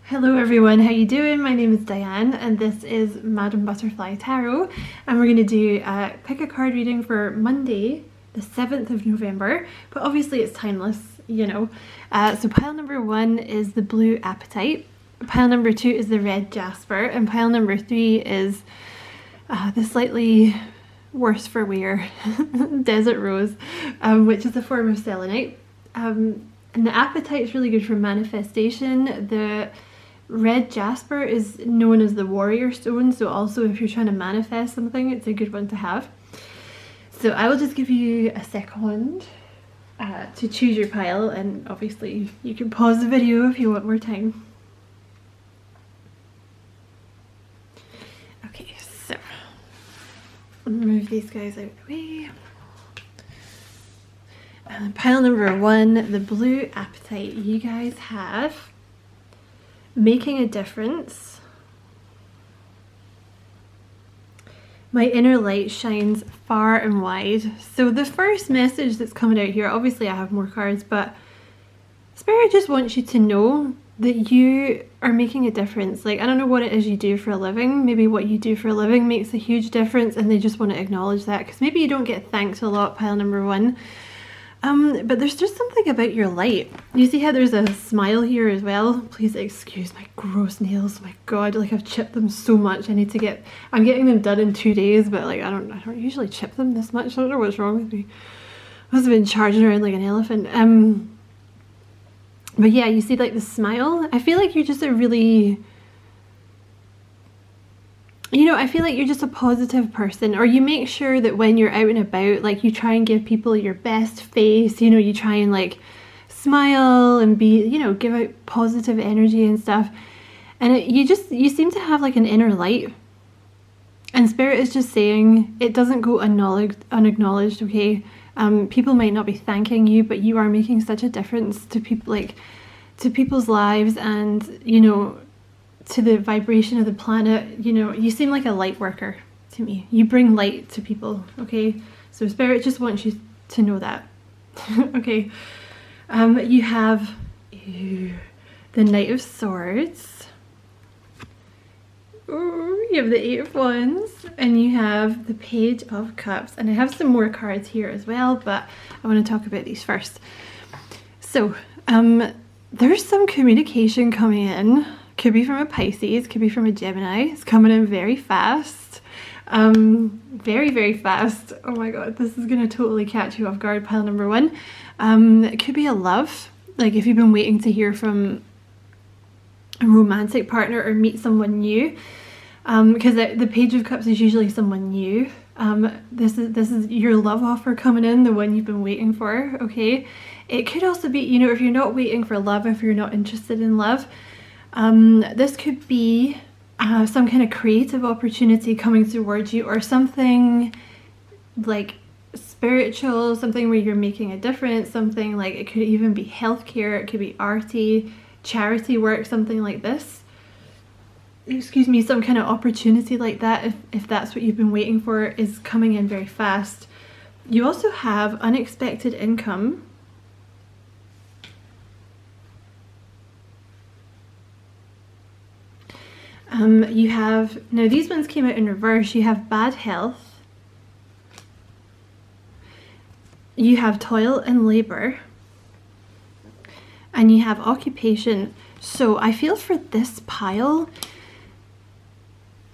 Hello everyone, how you doing? My name is Diane and this is Madam Butterfly Tarot, and we're going to do a pick a card reading for Monday the 7th of November, but obviously it's timeless, you know. So pile number 1 is the blue apatite, pile number 2 is the red jasper, and pile number 3 is the slightly worse for wear desert rose, which is a form of selenite. And the apatite is really good for manifestation. The red jasper is known as the warrior stone, so also if you're trying to manifest something, it's a good one to have. So I will just give you a second to choose your pile, and obviously you can pause the video if you want more time. Okay, so move these guys out of the way. And pile number 1, the blue apatite, you guys have making a difference. My inner light shines far and wide. So the first message that's coming out here, obviously I have more cards, but Spirit just wants you to know that you are making a difference. Like, I don't know what it is you do for a living. Maybe what you do for a living makes a huge difference and they just want to acknowledge that, because maybe you don't get thanked a lot, pile number 1. But there's just something about your light. You see how there's a smile here as well? Please excuse my gross nails. My god, like I've chipped them so much. I'm getting them done in 2 days, but like I don't usually chip them this much. I don't know what's wrong with me. I must have been charging around like an elephant. But yeah, you see like the smile? I feel like you're just a really, you know, I feel like you're just a positive person, or you make sure that when you're out and about, like you try and give people your best face, you know, you try and like smile and be, you know, give out positive energy and stuff. And you seem to have like an inner light. And Spirit is just saying it doesn't go unacknowledged, okay? People might not be thanking you, but you are making such a difference to people, like to people's lives, and, you know, to the vibration of the planet. You know, you seem like a light worker to me. You bring light to people, okay? So Spirit just wants you to know that. Okay. You have the Knight of Swords. Ooh, you have the 8 of Wands, and you have the Page of Cups. And I have some more cards here as well, but I want to talk about these first. So there's some communication coming in. Could be from a Pisces, could be from a Gemini. It's coming in very fast. Very, very fast. Oh my god, this is going to totally catch you off guard, pile number 1. It could be a love. Like if you've been waiting to hear from a romantic partner or meet someone new. Because the Page of Cups is usually someone new. This is your love offer coming in, the one you've been waiting for, okay? It could also be, you know, if you're not waiting for love, if you're not interested in love, this could be some kind of creative opportunity coming towards you, or something like spiritual, something where you're making a difference, something like, it could even be healthcare, it could be arty, charity work, something like this. Excuse me, some kind of opportunity like that, if that's what you've been waiting for, is coming in very fast. You also have unexpected income. You have, now these ones came out in reverse. You have bad health, you have toil and labor, and you have occupation. So I feel for this pile,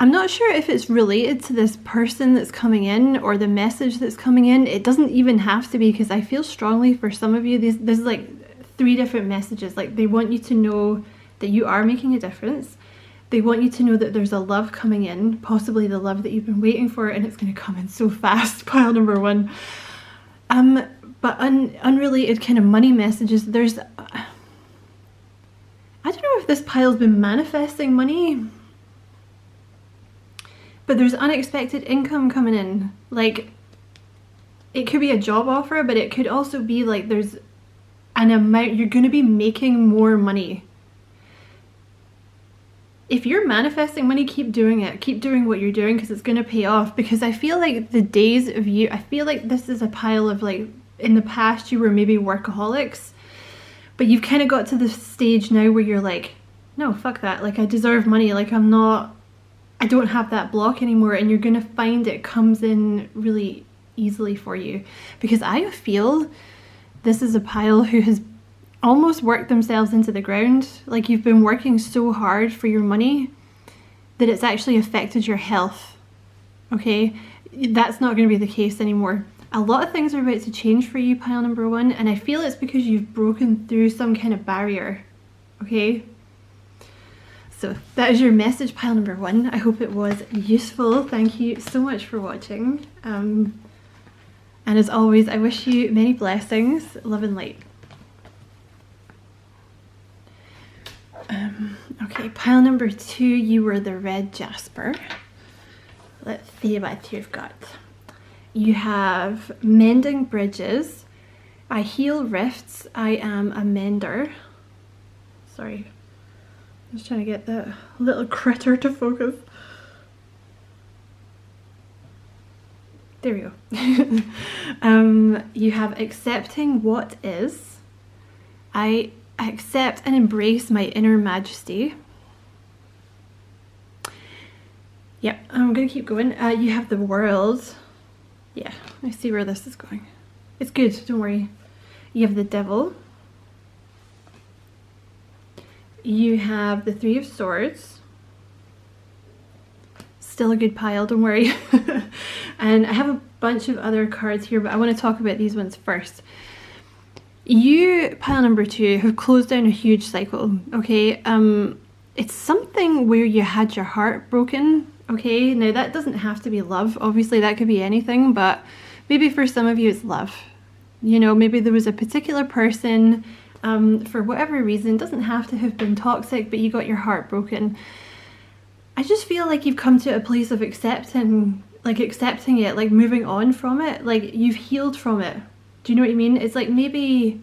I'm not sure if it's related to this person that's coming in or the message that's coming in. It doesn't even have to be, because I feel strongly for some of you, this is like 3 different messages. Like they want you to know that you are making a difference. They want you to know that there's a love coming in, possibly the love that you've been waiting for, and it's going to come in so fast, pile number 1. But unrelated kind of money messages, there's, I don't know if this pile's been manifesting money, but there's unexpected income coming in. Like, it could be a job offer, but it could also be like there's an amount, you're going to be making more money. If you're manifesting money, keep doing it. Keep doing what you're doing, because it's going to pay off. Because I feel like the days of you, I feel like this is a pile of, like, in the past you were maybe workaholics, but you've kind of got to the stage now where you're like, no, fuck that. Like, I deserve money. Like, I don't have that block anymore. And you're going to find it comes in really easily for you. Because I feel this is a pile who has almost worked themselves into the ground. Like, you've been working so hard for your money that it's actually affected your health. Okay? That's not going to be the case anymore. A lot of things are about to change for you, pile number 1, and I feel it's because you've broken through some kind of barrier. Okay? So that is your message, pile number 1. I hope it was useful. Thank you so much for watching. And as always, I wish you many blessings, love and light. Okay, pile number 2, you were the red jasper. Let's see what you've got. You have mending bridges. I heal rifts. I am a mender. Sorry. I'm just trying to get that little critter to focus. There we go. You have accepting what is. I accept and embrace my inner majesty. Yep, I'm gonna keep going. You have the world. Yeah, I see where this is going. It's good, don't worry. You have the devil. You have the 3 of swords. Still a good pile, don't worry. And I have a bunch of other cards here, but I want to talk about these ones first. You, pile number 2, have closed down a huge cycle, okay? It's something where you had your heart broken, okay? Now that doesn't have to be love, obviously that could be anything, but maybe for some of you it's love. You know, maybe there was a particular person, for whatever reason, doesn't have to have been toxic, but you got your heart broken. I just feel like you've come to a place of accepting it, like moving on from it, like you've healed from it. Do you know what I mean? It's like maybe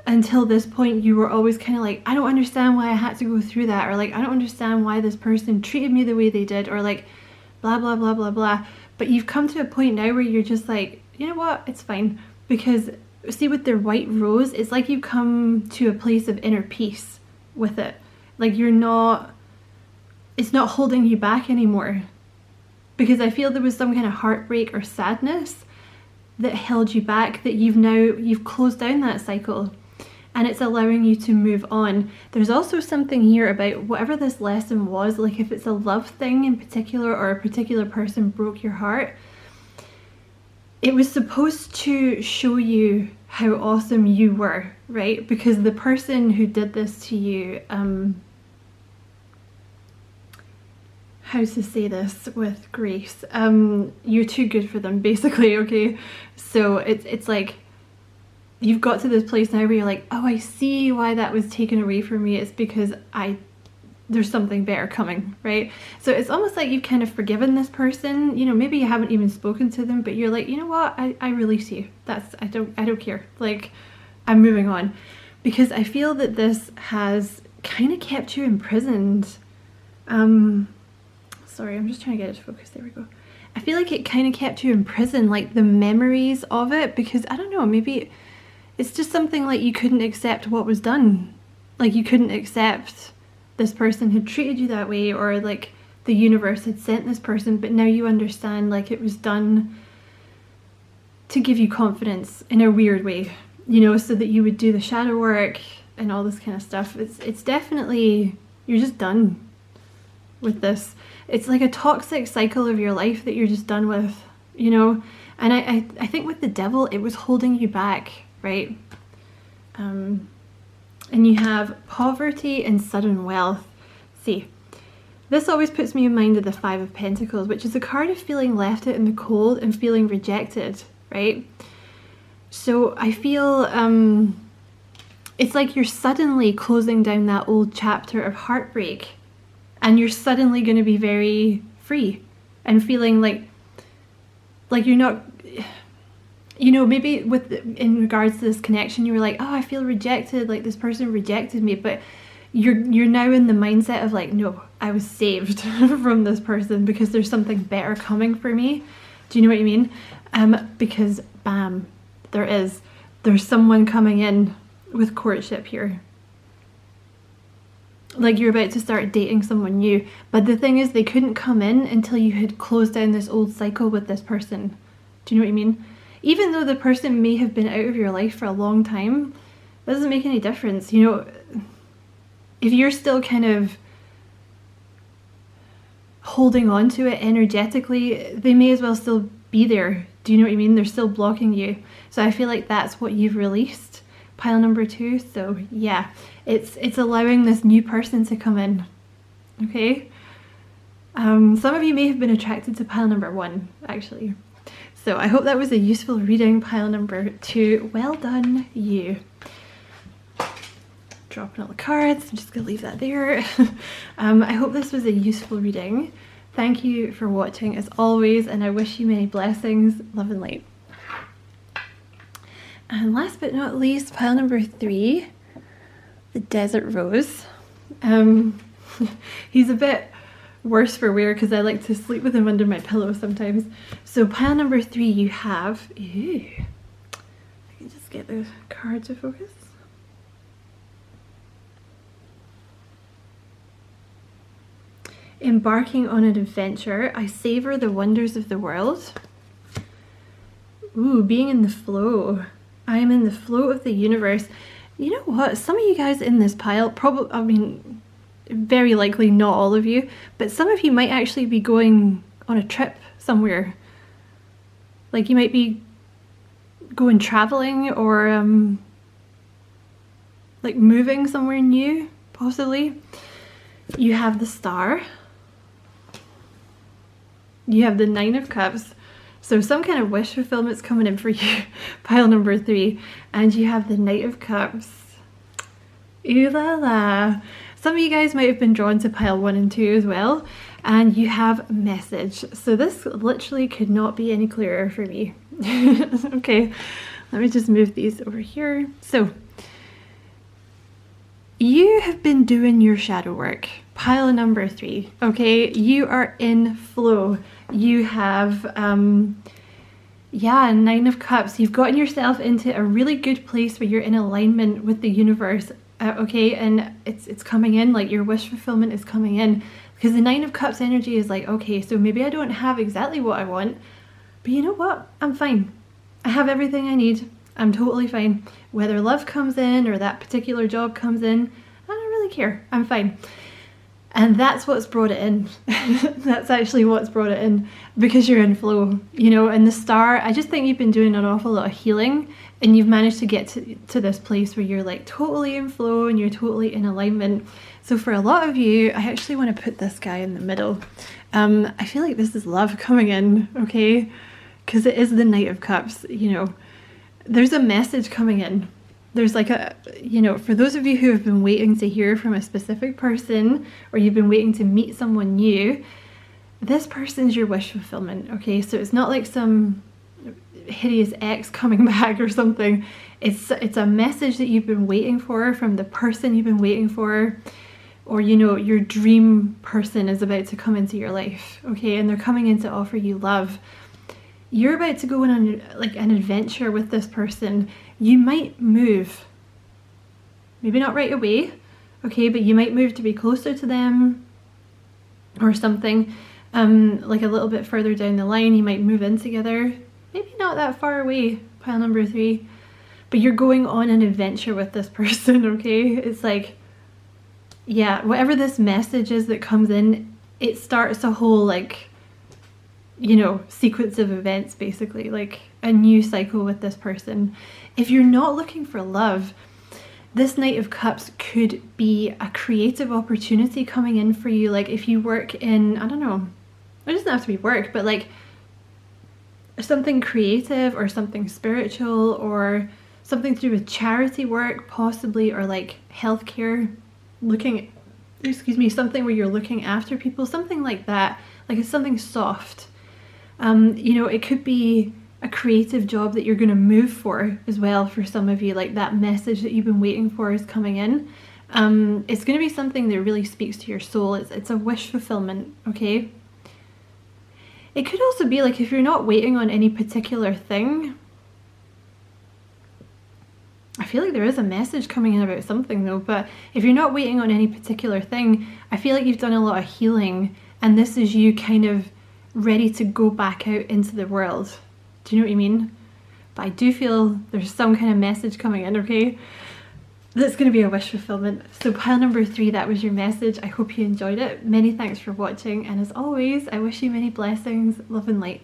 until this point you were always kind of like, I don't understand why I had to go through that, or like, I don't understand why this person treated me the way they did, or like blah blah blah blah blah. But you've come to a point now where you're just like, you know what, it's fine. Because see, with the white rose, it's like you've come to a place of inner peace with it. Like you're not, it's not holding you back anymore. Because I feel there was some kind of heartbreak or sadness that held you back, that you've closed down that cycle, and it's allowing you to move on. There's also something here about whatever this lesson was, like if it's a love thing in particular, or a particular person broke your heart, it was supposed to show you how awesome you were, right? Because the person who did this to you, how to say this with grace, you're too good for them, basically, okay? So it's like you've got to this place now where you're like, oh, I see why that was taken away from me. It's because there's something better coming, right? So it's almost like you've kind of forgiven this person. You know, maybe you haven't even spoken to them, but you're like, you know what, I release you. I don't care. Like, I'm moving on. Because I feel that this has kind of kept you imprisoned. Sorry, I'm just trying to get it to focus. There we go. I feel like it kind of kept you in prison, like the memories of it, because I don't know, maybe it's just something like you couldn't accept what was done. Like you couldn't accept this person had treated you that way, or like the universe had sent this person, but now you understand like it was done to give you confidence in a weird way, you know, so that you would do the shadow work and all this kind of stuff. It's definitely, you're just done with this. It's like a toxic cycle of your life that you're just done with, you know. And I think with the devil, it was holding you back, right? And you have poverty and sudden wealth. See, this always puts me in mind of the 5 of Pentacles, which is a card of feeling left out in the cold and feeling rejected, right? So I feel it's like you're suddenly closing down that old chapter of heartbreak, and you're suddenly going to be very free and feeling like you're not, you know, maybe in regards to this connection, you were like, oh, I feel rejected, like this person rejected me, but you're now in the mindset of like, no, I was saved from this person because there's something better coming for me. Do you know what I mean? Because bam, there's someone coming in with courtship here. like you're about to start dating someone new. But the thing is, they couldn't come in until you had closed down this old cycle with this person. Do you know what I mean? Even though the person may have been out of your life for a long time, that doesn't make any difference. You know, if you're still kind of holding on to it energetically, they may as well still be there. Do you know what I mean? They're still blocking you. So I feel like that's what you've released, pile number 2. So yeah, it's allowing this new person to come in. Okay. Some of you may have been attracted to pile number 1, actually. So I hope that was a useful reading, pile number 2. Well done, you. Dropping all the cards. I'm just gonna leave that there. I hope this was a useful reading. Thank you for watching as always, and I wish you many blessings, love and light. And last but not least, pile number 3, the Desert Rose. He's a bit worse for wear because I like to sleep with him under my pillow sometimes. So pile number 3, you have, ooh, I can just get the card to focus. Embarking on an adventure, I savor the wonders of the world. Ooh, being in the flow. I am in the flow of the universe. You know what? Some of you guys in this pile, probably, I mean, very likely not all of you, but some of you might actually be going on a trip somewhere. Like you might be going traveling or like moving somewhere new, possibly. You have the Star. You have the 9 of Cups. So some kind of wish fulfillment's coming in for you, pile number 3. And you have the Knight of Cups. Ooh la la. Some of you guys might have been drawn to pile 1 and 2 as well. And you have message. So this literally could not be any clearer for me. Okay, let me just move these over here. So you have been doing your shadow work, pile number 3. Okay, you are in flow. You have yeah, 9 of Cups. You've gotten yourself into a really good place where you're in alignment with the universe. Okay, and it's coming in, like your wish fulfillment is coming in, because the 9 of Cups energy is like, okay, so maybe I don't have exactly what I want, but you know what, I'm fine. I have everything I need. I'm totally fine. Whether love comes in or that particular job comes in, I don't really care. I'm fine. And that's what's brought it in. That's actually what's brought it in, because you're in flow, you know. And the Star, I just think you've been doing an awful lot of healing, and you've managed to get to this place where you're like totally in flow and you're totally in alignment. So for a lot of you, I actually want to put this guy in the middle. I feel like this is love coming in, okay? Because it is the Knight of Cups, you know. There's a message coming in. There's like a, you know, for those of you who have been waiting to hear from a specific person, or you've been waiting to meet someone new, this person's your wish fulfillment, okay? So it's not like some hideous ex coming back or something. It's a message that you've been waiting for from the person you've been waiting for, or, you know, your dream person is about to come into your life, okay? And they're coming in to offer you love. You're about to go on like an adventure with this person. You might move, maybe not right away, okay, but you might move to be closer to them or something, like a little bit further down the line. You might move in together, maybe not that far away, pile number 3, but you're going on an adventure with this person, okay? It's like, yeah, whatever this message is that comes in, it starts a whole, like, you know, sequence of events, basically, like a new cycle with this person. If you're not looking for love, this Knight of Cups could be a creative opportunity coming in for you. Like if you work in, I don't know, it doesn't have to be work, but like something creative or something spiritual or something to do with charity work possibly, or like healthcare, something where you're looking after people, something like that. Like it's something soft. You know, it could be a creative job that you're going to move for as well for some of you. Like that message that you've been waiting for is coming in. It's going to be something that really speaks to your soul. It's a wish fulfillment, okay? It could also be like if you're not waiting on any particular thing, I feel like there is a message coming in about something though, but if you're not waiting on any particular thing, I feel like you've done a lot of healing and this is you kind of ready to go back out into the world. Do you know what I mean? But I do feel there's some kind of message coming in, okay? That's going to be a wish fulfillment. So pile number 3, that was your message. I hope you enjoyed it. Many thanks for watching, and as always, I wish you many blessings, love and light.